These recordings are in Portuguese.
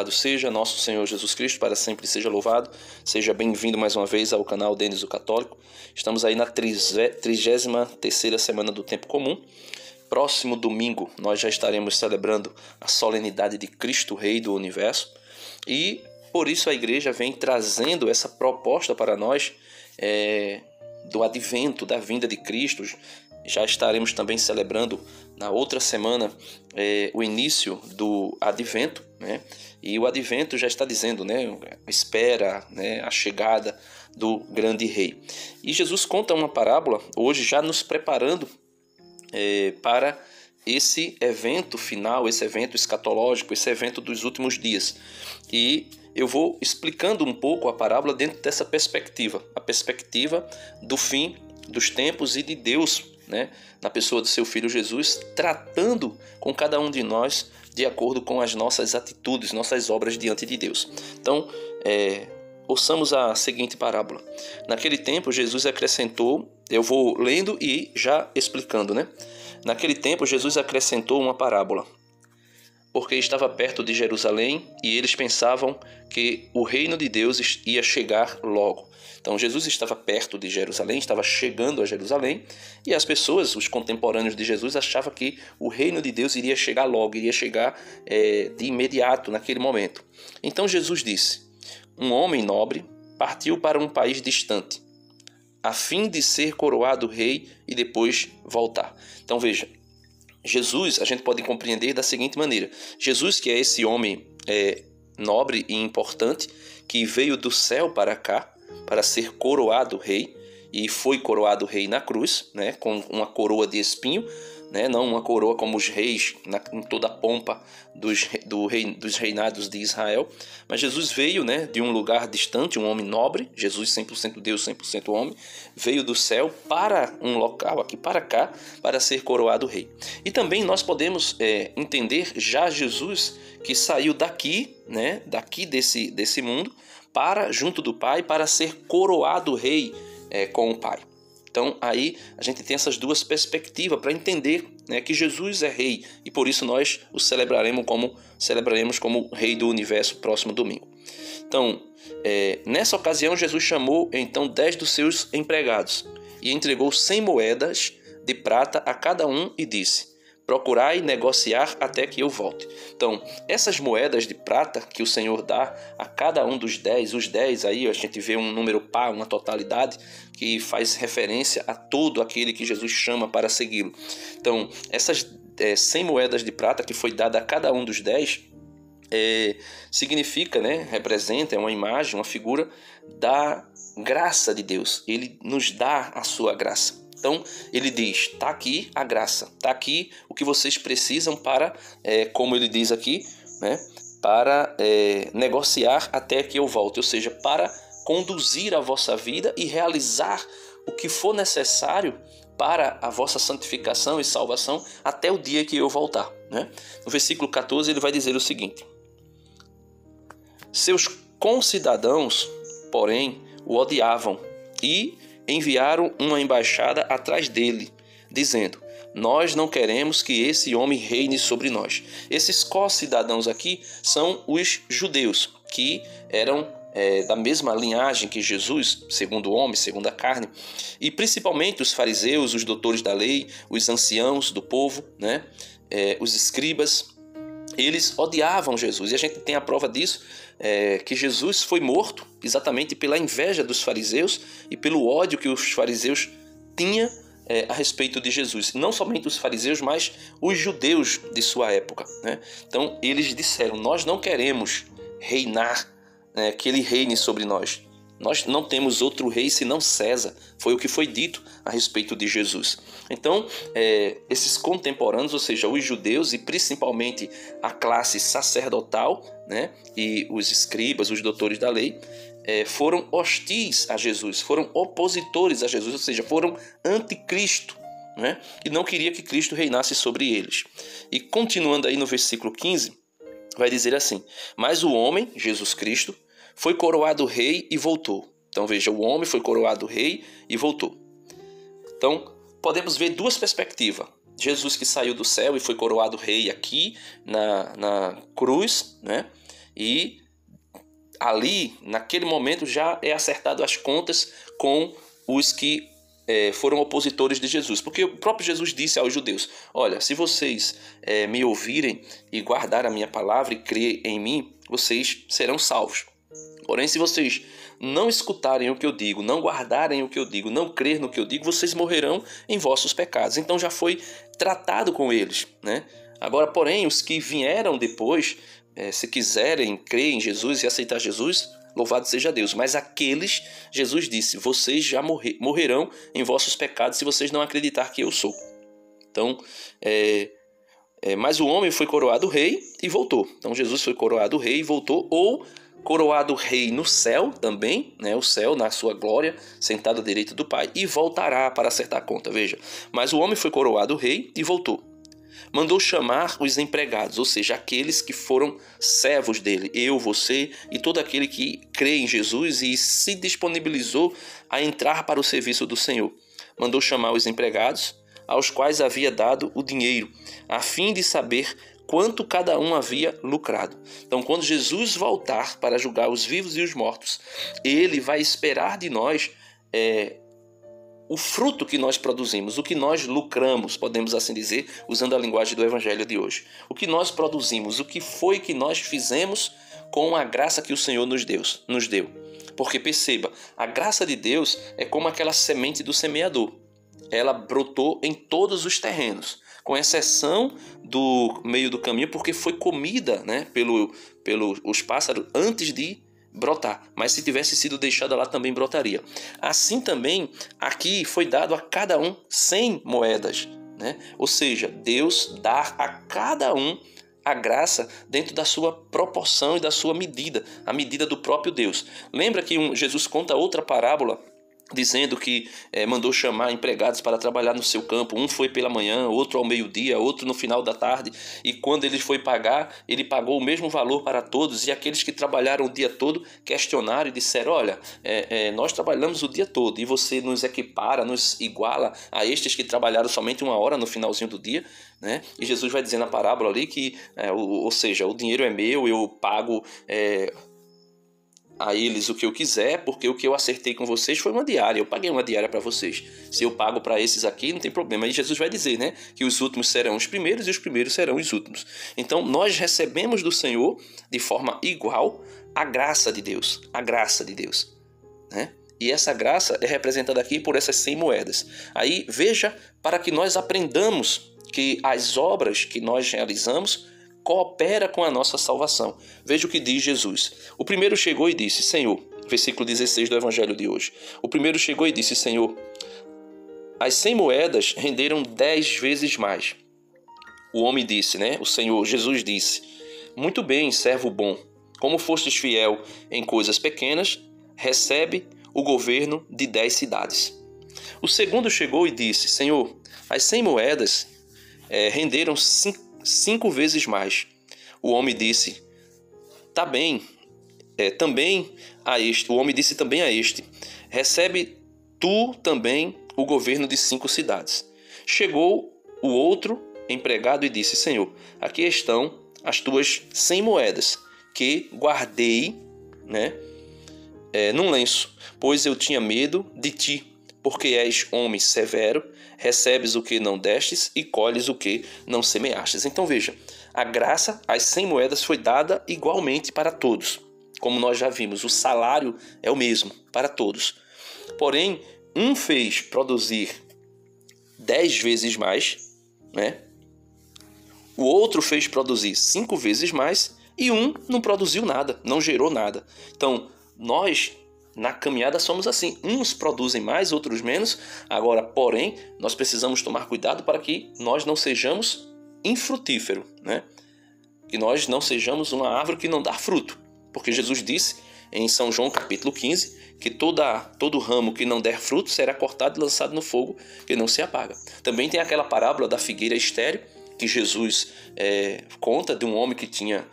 Louvado seja nosso Senhor Jesus Cristo, para sempre seja louvado. Seja bem-vindo mais uma vez ao canal Denis o Católico. Estamos aí na 33ª semana do Tempo Comum. Próximo domingo nós já estaremos celebrando a solenidade de Cristo Rei do Universo. E por isso a igreja vem trazendo essa proposta para nós do advento, da vinda de Cristo. Já estaremos também celebrando na outra semana o início do advento, né? E o advento já está dizendo, né, a espera, né, a chegada do grande rei. E Jesus conta uma parábola hoje já nos preparando para esse evento final, esse evento escatológico, esse evento dos últimos dias. E eu vou explicando um pouco a parábola dentro dessa perspectiva, a perspectiva do fim dos tempos e de Deus, né, na pessoa do seu Filho Jesus, tratando com cada um de nós de acordo com as nossas atitudes, nossas obras diante de Deus. Então, ouçamos a seguinte parábola. Naquele tempo, Jesus acrescentou, eu vou lendo e já explicando, né? Naquele tempo, Jesus acrescentou uma parábola, porque estava perto de Jerusalém e eles pensavam que o reino de Deus ia chegar logo. Então Jesus estava perto de Jerusalém, estava chegando a Jerusalém, e as pessoas, os contemporâneos de Jesus, achavam que o reino de Deus iria chegar logo, iria chegar de imediato, naquele momento. Então Jesus disse: um homem nobre partiu para um país distante, a fim de ser coroado rei e depois voltar. Então veja, Jesus, a gente pode compreender da seguinte maneira: Jesus, que é esse homem nobre e importante, que veio do céu para cá para ser coroado rei, e foi coroado rei na cruz, né, com uma coroa de espinho, né, não uma coroa como os reis, em toda a pompa dos reinados de Israel. Mas Jesus veio, né, de um lugar distante, um homem nobre. Jesus 100% Deus, 100% homem, veio do céu para um local aqui para cá, para ser coroado rei. E também nós podemos entender já Jesus que saiu daqui, né, daqui desse mundo, para junto do Pai, para ser coroado rei com o Pai. Então aí a gente tem essas duas perspectivas para entender, né, que Jesus é rei, e por isso nós o celebraremos como rei do universo próximo domingo. Então, nessa ocasião Jesus chamou então 10 dos seus empregados e entregou 100 moedas de prata a cada um e disse: procurai negociar até que eu volte. Então, essas moedas de prata que o Senhor dá a cada um dos 10, os 10 aí a gente vê um número par, uma totalidade, que faz referência a todo aquele que Jesus chama para segui-lo. Então, essas 100 moedas de prata que foi dada a cada um dos 10, significa, né, representa, é uma imagem, uma figura da graça de Deus. Ele nos dá a sua graça. Então, ele diz, está aqui a graça, está aqui o que vocês precisam para, como ele diz aqui, né, para negociar até que eu volte, ou seja, para conduzir a vossa vida e realizar o que for necessário para a vossa santificação e salvação até o dia que eu voltar, né? No versículo 14 ele vai dizer o seguinte: seus concidadãos, porém, o odiavam e enviaram uma embaixada atrás dele, dizendo: nós não queremos que esse homem reine sobre nós. Esses co-cidadãos aqui são os judeus, que eram da mesma linhagem que Jesus, segundo o homem, segundo a carne, e principalmente os fariseus, os doutores da lei, os anciãos do povo, né? Os escribas. Eles odiavam Jesus, e a gente tem a prova disso, que Jesus foi morto exatamente pela inveja dos fariseus e pelo ódio que os fariseus tinham a respeito de Jesus. Não somente os fariseus, mas os judeus de sua época, né? Então eles disseram: nós não queremos reinar, né, que ele reine sobre nós. Nós não temos outro rei senão César. Foi o que foi dito a respeito de Jesus. Então, esses contemporâneos, ou seja, os judeus e principalmente a classe sacerdotal, né, e os escribas, os doutores da lei, foram hostis a Jesus, foram opositores a Jesus, ou seja, foram anticristo, né, e não queria que Cristo reinasse sobre eles. E continuando aí no versículo 15, vai dizer assim: mas o homem, Jesus Cristo, foi coroado rei e voltou. Então veja, o homem foi coroado rei e voltou. Então podemos ver duas perspectivas. Jesus que saiu do céu e foi coroado rei aqui na cruz, né? E ali, naquele momento, já é acertado as contas com os que foram opositores de Jesus. Porque o próprio Jesus disse aos judeus: olha, se vocês me ouvirem e guardar a minha palavra e crer em mim, vocês serão salvos. Porém, se vocês não escutarem o que eu digo, não guardarem o que eu digo, não crer no que eu digo, vocês morrerão em vossos pecados. Então já foi tratado com eles, né? Agora, porém, os que vieram depois, se quiserem crer em Jesus e aceitar Jesus, louvado seja Deus. Mas aqueles, Jesus disse, vocês já morrerão em vossos pecados se vocês não acreditar que eu sou. Então, mas o homem foi coroado rei e voltou. Então Jesus foi coroado rei e voltou, ou coroado rei no céu também, né? O céu na sua glória, sentado à direita do Pai, e voltará para acertar a conta, veja. Mas o homem foi coroado rei e voltou. Mandou chamar os empregados, ou seja, aqueles que foram servos dele, eu, você e todo aquele que crê em Jesus e se disponibilizou a entrar para o serviço do Senhor. Mandou chamar os empregados, aos quais havia dado o dinheiro, a fim de saber quanto cada um havia lucrado. Então, quando Jesus voltar para julgar os vivos e os mortos, ele vai esperar de nós o fruto que nós produzimos, o que nós lucramos, podemos assim dizer, usando a linguagem do evangelho de hoje. O que nós produzimos, o que foi que nós fizemos com a graça que o Senhor nos deu. Porque perceba, a graça de Deus é como aquela semente do semeador. Ela brotou em todos os terrenos, com exceção do meio do caminho, porque foi comida, né, pelos pássaros antes de brotar. Mas se tivesse sido deixada lá, também brotaria. Assim também, aqui foi dado a cada um 100 moedas. Né? Ou seja, Deus dá a cada um a graça dentro da sua proporção e da sua medida, a medida do próprio Deus. Lembra que Jesus conta outra parábola, dizendo que mandou chamar empregados para trabalhar no seu campo. Um foi pela manhã, outro ao meio-dia, outro no final da tarde. E quando ele foi pagar, ele pagou o mesmo valor para todos. E aqueles que trabalharam o dia todo questionaram e disseram: olha, nós trabalhamos o dia todo e você nos equipara, nos iguala a estes que trabalharam somente 1 hora no finalzinho do dia. Né? E Jesus vai dizer na parábola ali que, ou seja, o dinheiro é meu, eu pago a eles o que eu quiser, porque o que eu acertei com vocês foi uma diária, eu paguei uma diária para vocês. Se eu pago para esses aqui, não tem problema. Aí Jesus vai dizer, né, que os últimos serão os primeiros e os primeiros serão os últimos. Então nós recebemos do Senhor de forma igual a graça de Deus, né? E essa graça é representada aqui por essas 100 moedas. Aí veja, para que nós aprendamos que as obras que nós realizamos coopera com a nossa salvação. Veja o que diz Jesus. O primeiro chegou e disse: Senhor, versículo 16 do evangelho de hoje. O primeiro chegou e disse: Senhor, as 100 moedas renderam 10 vezes mais. O homem disse, né? O Senhor, Jesus disse: muito bem, servo bom. Como fostes fiel em coisas pequenas, recebe o governo de 10 cidades. O segundo chegou e disse: Senhor, as 100 moedas renderam 5 vezes mais. O homem disse: tá bem, também a este. O homem disse também a este: recebe tu também o governo de 5 cidades. Chegou o outro empregado e disse: Senhor, aqui estão as tuas 100 moedas que guardei, né, num lenço, pois eu tinha medo de ti, porque és homem severo, recebes o que não destes e colhes o que não semeastes. Então veja, a graça, as 100 moedas foi dada igualmente para todos. Como nós já vimos, o salário é o mesmo para todos. Porém, um fez produzir 10 vezes mais, né? O outro fez produzir 5 vezes mais e um não produziu nada, não gerou nada. Então, nós na caminhada somos assim, uns produzem mais, outros menos. Agora, porém, nós precisamos tomar cuidado para que nós não sejamos infrutíferos, né? Que nós não sejamos uma árvore que não dá fruto. Porque Jesus disse em São João capítulo 15 que todo ramo que não der fruto será cortado e lançado no fogo que não se apaga. Também tem aquela parábola da figueira estéril que Jesus conta de um homem que tinha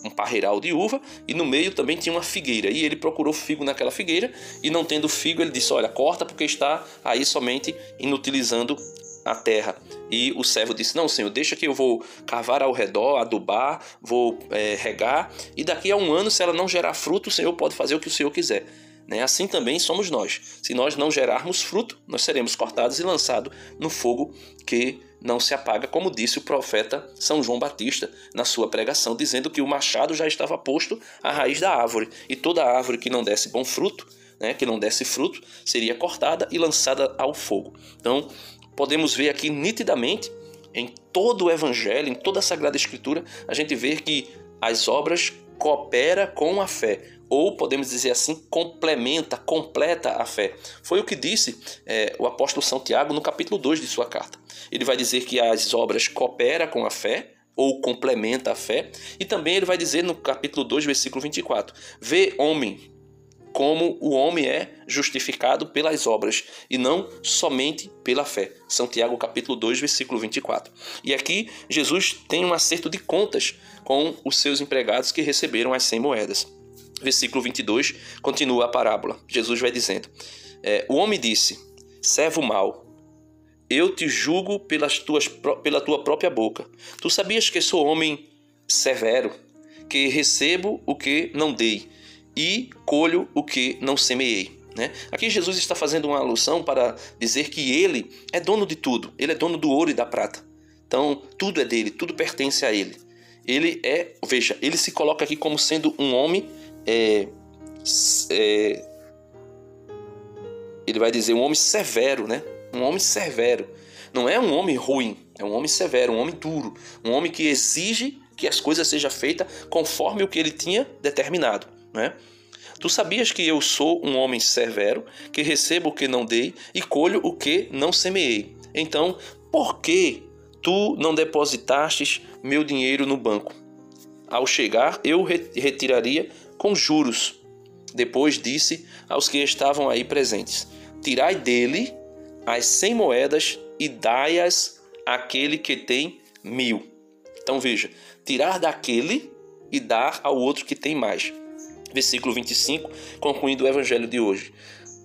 um parreiral de uva e no meio também tinha uma figueira, e ele procurou figo naquela figueira e não tendo figo ele disse: olha, corta porque está aí somente inutilizando a terra. E o servo disse: não, Senhor, deixa que eu vou cavar ao redor, adubar, vou regar, e daqui a 1 ano, se ela não gerar fruto, o Senhor pode fazer o que o Senhor quiser. Assim também somos nós. Se nós não gerarmos fruto, nós seremos cortados e lançados no fogo que não se apaga, como disse o profeta São João Batista na sua pregação, dizendo que o machado já estava posto à raiz da árvore, e toda árvore que não desse bom fruto, que não desse fruto, seria cortada e lançada ao fogo. Então, podemos ver aqui nitidamente, em todo o Evangelho, em toda a Sagrada Escritura, a gente vê que as obras cooperam com a fé, ou podemos dizer assim, completa a fé. Foi o que disse o apóstolo São Tiago no capítulo 2 de sua carta. Ele vai dizer que as obras cooperam com a fé, ou complementa a fé, e também ele vai dizer no capítulo 2, versículo 24, vê, homem, como o homem é justificado pelas obras e não somente pela fé. São Tiago capítulo 2, versículo 24. E aqui Jesus tem um acerto de contas com os seus empregados que receberam as 100 moedas. Versículo 22, continua a parábola. Jesus vai dizendo, o homem disse, servo mau, eu te julgo pela tua própria boca. Tu sabias que sou homem severo, que recebo o que não dei e colho o que não semeei. Aqui Jesus está fazendo uma alusão para dizer que ele é dono de tudo. Ele é dono do ouro e da prata. Então, tudo é dele, tudo pertence a ele. Ele se coloca aqui como sendo um homem, ele vai dizer um homem severo, um homem severo. Não é um homem ruim, é um homem severo, um homem duro, um homem que exige que as coisas sejam feitas conforme o que ele tinha determinado. Tu sabias que eu sou um homem severo, que recebo o que não dei e colho o que não semeei. Então, por que tu não depositastes meu dinheiro no banco? Ao chegar, eu retiraria com juros. Depois disse aos que estavam aí presentes, tirai dele as 100 moedas e dai-as àquele que tem 1000. Então veja, tirar daquele e dar ao outro que tem mais. Versículo 25, concluindo o evangelho de hoje.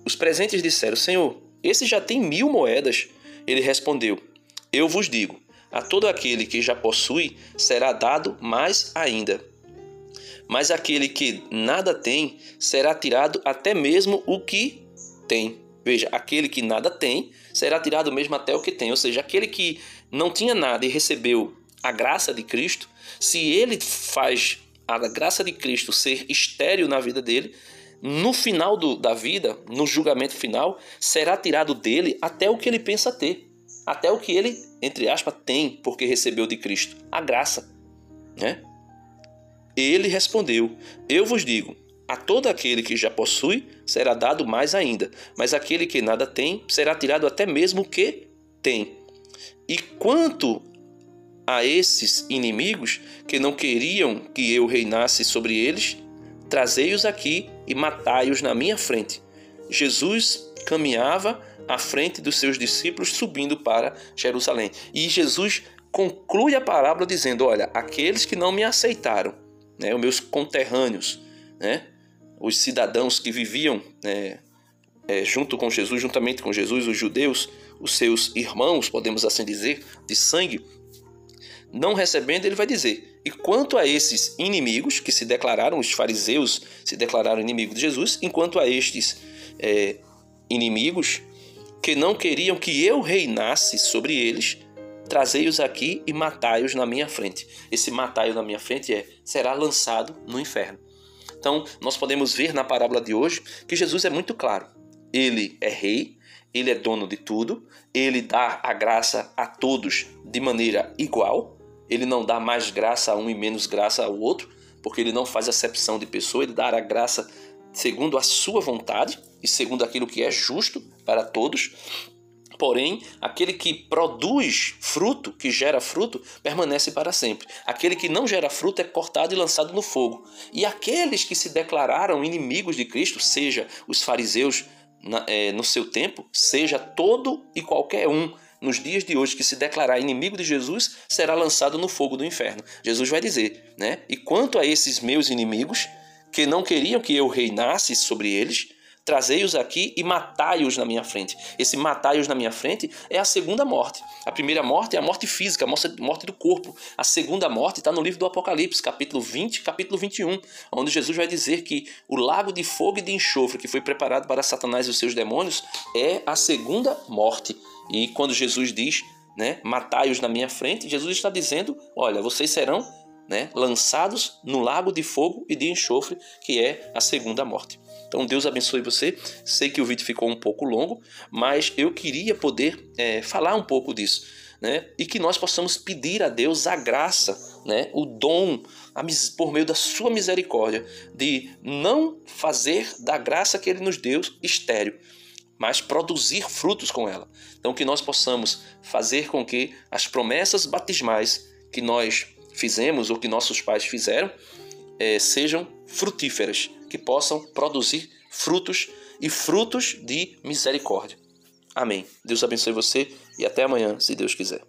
Os presentes disseram, Senhor, esse já tem 1000 moedas. Ele respondeu, eu vos digo, a todo aquele que já possui será dado mais ainda. Mas aquele que nada tem será tirado até mesmo o que tem. Veja, aquele que nada tem será tirado mesmo até o que tem. Ou seja, aquele que não tinha nada e recebeu a graça de Cristo, se ele faz a graça de Cristo ser estéril na vida dele, no final da vida, no julgamento final, será tirado dele até o que ele pensa ter. Até o que ele, entre aspas, tem, porque recebeu de Cristo. A graça. Ele respondeu, eu vos digo, a todo aquele que já possui será dado mais ainda, mas aquele que nada tem será tirado até mesmo o que tem. E quanto a esses inimigos que não queriam que eu reinasse sobre eles, trazei-os aqui e matai-os na minha frente. Jesus caminhava à frente dos seus discípulos subindo para Jerusalém. E Jesus conclui a parábola dizendo, olha, aqueles que não me aceitaram, os meus conterrâneos, os cidadãos que viviam juntamente com Jesus, os judeus, os seus irmãos, podemos assim dizer, de sangue, não recebendo, ele vai dizer, e quanto a esses inimigos que se declararam, os fariseus se declararam inimigos de Jesus, enquanto a estes inimigos que não queriam que eu reinasse sobre eles, trazei-os aqui e matai-os na minha frente. Esse matai-os na minha frente será lançado no inferno. Então, nós podemos ver na parábola de hoje que Jesus é muito claro. Ele é rei, ele é dono de tudo, ele dá a graça a todos de maneira igual, ele não dá mais graça a um e menos graça ao outro, porque ele não faz acepção de pessoa, ele dá a graça segundo a sua vontade e segundo aquilo que é justo para todos. Porém, aquele que produz fruto, que gera fruto, permanece para sempre. Aquele que não gera fruto é cortado e lançado no fogo. E aqueles que se declararam inimigos de Cristo, seja os fariseus no seu tempo, seja todo e qualquer um nos dias de hoje que se declarar inimigo de Jesus, será lançado no fogo do inferno. Jesus vai dizer, e quanto a esses meus inimigos, que não queriam que eu reinasse sobre eles, trazei-os aqui e matai-os na minha frente. Esse matai-os na minha frente é a segunda morte. A primeira morte é a morte física, a morte do corpo. A segunda morte está no livro do Apocalipse, capítulo 20, capítulo 21, onde Jesus vai dizer que o lago de fogo e de enxofre que foi preparado para Satanás e os seus demônios é a segunda morte. E quando Jesus diz, né, matai-os na minha frente, Jesus está dizendo, olha, vocês serão, né, lançados no lago de fogo e de enxofre, que é a segunda morte. Então Deus abençoe você. Sei que o vídeo ficou um pouco longo, mas eu queria poder falar um pouco disso, né? E que nós possamos pedir a Deus a graça, né? O dom, por meio da sua misericórdia, de não fazer da graça que Ele nos deu estéril, mas produzir frutos com ela. Então que nós possamos fazer com que as promessas batismais que nós fizemos ou que nossos pais fizeram sejam frutíferas, que possam produzir frutos e frutos de misericórdia. Amém. Deus abençoe você e até amanhã, se Deus quiser.